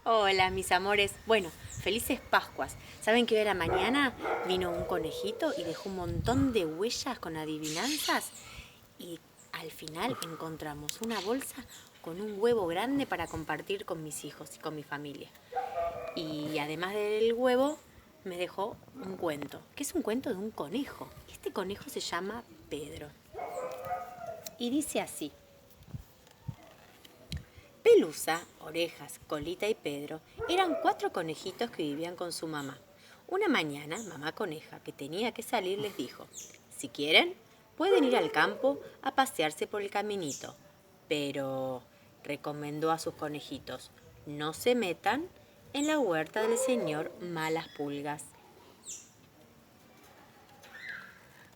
Hola, mis amores. Bueno, felices Pascuas. ¿Saben que hoy a la mañana vino un conejito y dejó un montón de huellas con adivinanzas? Y al final encontramos una bolsa con un huevo grande para compartir con mis hijos y con mi familia. Y además del huevo, me dejó un cuento, que es un cuento de un conejo. Este conejo se llama Pedro. Y dice así. Pelusa, Orejas, Colita y Pedro eran 4 conejitos que vivían con su mamá. Una mañana, mamá coneja, que tenía que salir, les dijo, si quieren, pueden ir al campo a pasearse por el caminito. Pero, recomendó a sus conejitos, no se metan en la huerta del señor Malas Pulgas.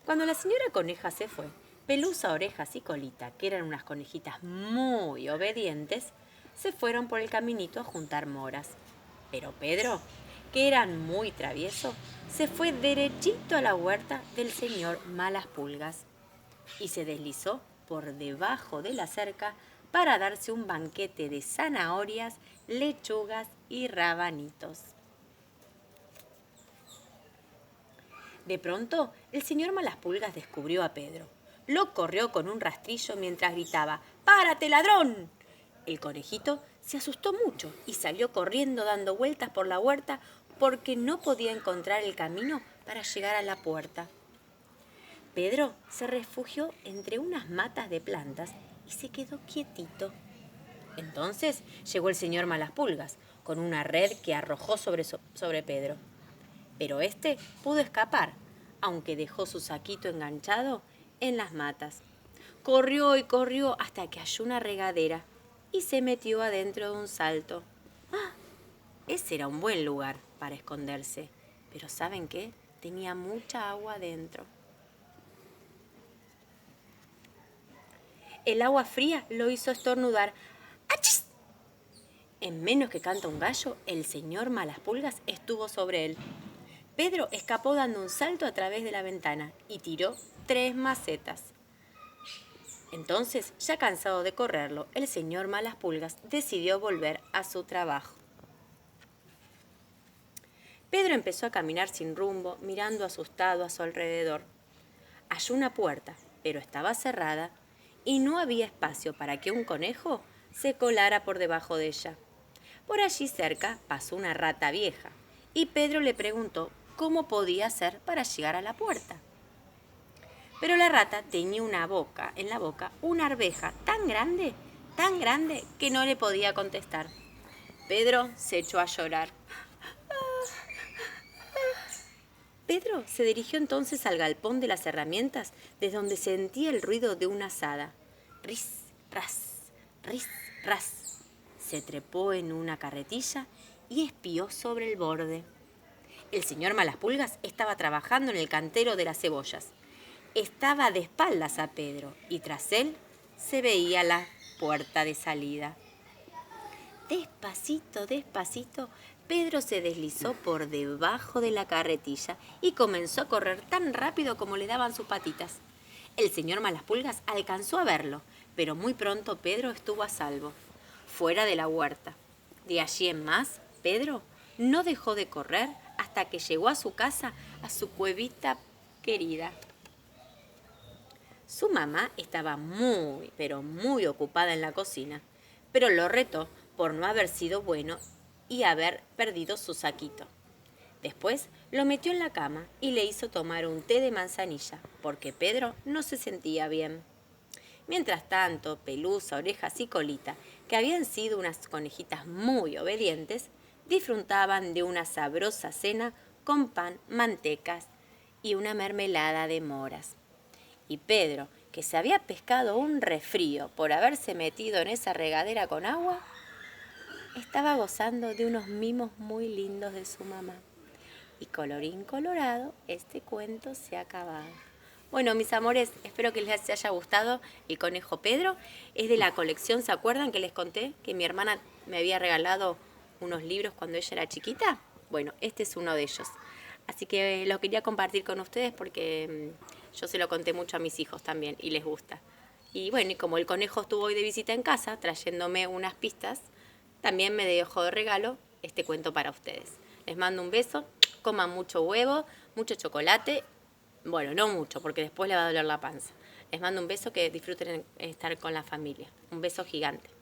Cuando la señora coneja se fue, Pelusa, Orejas y Colita, que eran unas conejitas muy obedientes, se fueron por el caminito a juntar moras. Pero Pedro, que era muy travieso, se fue derechito a la huerta del señor Malas Pulgas y se deslizó por debajo de la cerca para darse un banquete de zanahorias, lechugas y rabanitos. De pronto, el señor Malaspulgas descubrió a Pedro. Lo corrió con un rastrillo mientras gritaba, ¡Párate, ladrón! El conejito se asustó mucho y salió corriendo dando vueltas por la huerta porque no podía encontrar el camino para llegar a la puerta. Pedro se refugió entre unas matas de plantas y se quedó quietito. Entonces llegó el señor Malaspulgas con una red que arrojó sobre Pedro. Pero éste pudo escapar, aunque dejó su saquito enganchado en las matas. Corrió y corrió hasta que halló una regadera y se metió adentro de un salto. Ese era un buen lugar para esconderse, pero ¿saben qué? Tenía mucha agua adentro. El agua fría lo hizo estornudar. ¡Achis! En menos que canta un gallo, el señor Malaspulgas estuvo sobre él. Pedro escapó dando un salto a través de la ventana y tiró 3 macetas. Entonces, ya cansado de correrlo, el señor Malaspulgas decidió volver a su trabajo. Pedro empezó a caminar sin rumbo, mirando asustado a su alrededor. Halló una puerta, pero estaba cerrada y no había espacio para que un conejo se colara por debajo de ella. Por allí cerca pasó una rata vieja y Pedro le preguntó cómo podía hacer para llegar a la puerta. Pero la rata tenía en la boca, una arveja tan grande que no le podía contestar. Pedro se echó a llorar. Pedro se dirigió entonces al galpón de las herramientas, desde donde sentía el ruido de una azada. Ris, ras, ris, ras. Se trepó en una carretilla y espió sobre el borde. El señor Malaspulgas estaba trabajando en el cantero de las cebollas. Estaba de espaldas a Pedro y tras él se veía la puerta de salida. Despacito, despacito, Pedro se deslizó por debajo de la carretilla y comenzó a correr tan rápido como le daban sus patitas. El señor Malaspulgas alcanzó a verlo, pero muy pronto Pedro estuvo a salvo, fuera de la huerta. De allí en más, Pedro no dejó de correr hasta que llegó a su casa, a su cuevita querida. Su mamá estaba muy, pero muy ocupada en la cocina, pero lo retó por no haber sido bueno y haber perdido su saquito. Después lo metió en la cama y le hizo tomar un té de manzanilla, porque Pedro no se sentía bien. Mientras tanto, Pelusa, Orejas y Colita, que habían sido unas conejitas muy obedientes, disfrutaban de una sabrosa cena con pan, mantecas y una mermelada de moras. Y Pedro, que se había pescado un resfrío por haberse metido en esa regadera con agua, estaba gozando de unos mimos muy lindos de su mamá. Y colorín colorado, este cuento se ha acabado. Bueno, mis amores, espero que les haya gustado el conejo Pedro. Es de la colección, ¿se acuerdan que les conté que mi hermana me había regalado unos libros cuando ella era chiquita? Bueno, este es uno de ellos. Así que lo quería compartir con ustedes porque yo se lo conté mucho a mis hijos también y les gusta. Y bueno, y como el conejo estuvo hoy de visita en casa, trayéndome unas pistas, también me dejó de regalo este cuento para ustedes. Les mando un beso, coman mucho huevo, mucho chocolate. Bueno, no mucho, porque después le va a doler la panza. Les mando un beso, que disfruten estar con la familia. Un beso gigante.